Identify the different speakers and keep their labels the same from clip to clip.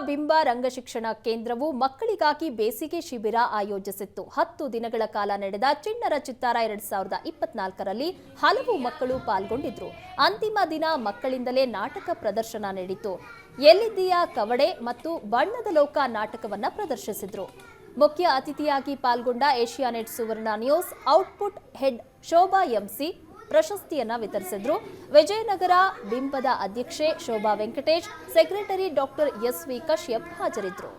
Speaker 1: ಬಿಂಬ ರಂಗಶಿಕ್ಷಣ ಕೇಂದ್ರವು ಮಕ್ಕಳಿಗಾಗಿ ಬೇಸಿಗೆ ಶಿಬಿರ ಆಯೋಜಿಸಿತ್ತು. 10 ದಿನಗಳ ಕಾಲ ನಡೆದ ಚಿಣ್ಣರ ಚಿತ್ತಾರ 2024ರಲ್ಲಿ ಹಲವು ಮಕ್ಕಳು ಪಾಲ್ಗೊಂಡಿದ್ರು. ಅಂತಿಮ ದಿನ ಮಕ್ಕಳಿಂದಲೇ ನಾಟಕ ಪ್ರದರ್ಶನ ನಡೆಯಿತು. ಎಲ್ಲಿದ್ದೀಯ ಕವಡೆ ಮತ್ತು ಬಣ್ಣದ ಲೋಕ ನಾಟಕವನ್ನ ಪ್ರದರ್ಶಿಸಿದ್ರು. ಮುಖ್ಯ ಅತಿಥಿಯಾಗಿ ಪಾಲ್ಗೊಂಡ Asianet Suvarna news output head Shobha MC ಪ್ರಶಸ್ತಿಯನ್ನ ವಿತರಿಸಿದ್ರು. ವಿಜಯನಗರ ಬಿಂಬದ ಅಧ್ಯಕ್ಷೆ Shobha Venkatesh, secretary doctor S V. Kashyap ಹಾಜರಿದ್ದರು.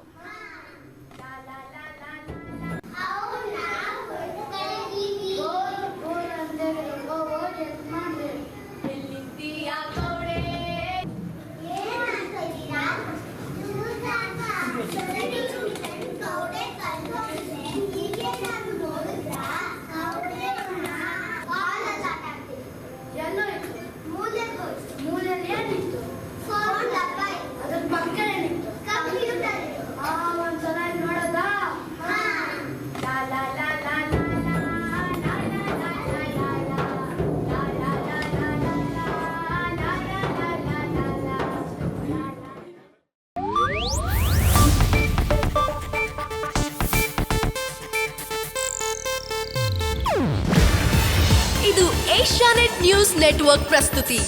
Speaker 2: ಇದು ಏಷ್ಯಾನೆಟ್ ನ್ಯೂಸ್ ನೆಟ್ವರ್ಕ್ ಪ್ರಸ್ತುತಿ.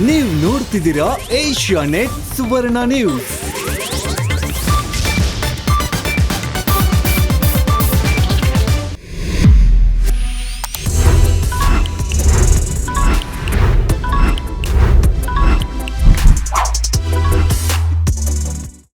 Speaker 3: ನೀವು ನೋಡ್ತಿದ್ದೀರಾ ಏಷ್ಯಾನೆಟ್ ಸುವರ್ಣ ನ್ಯೂಸ್.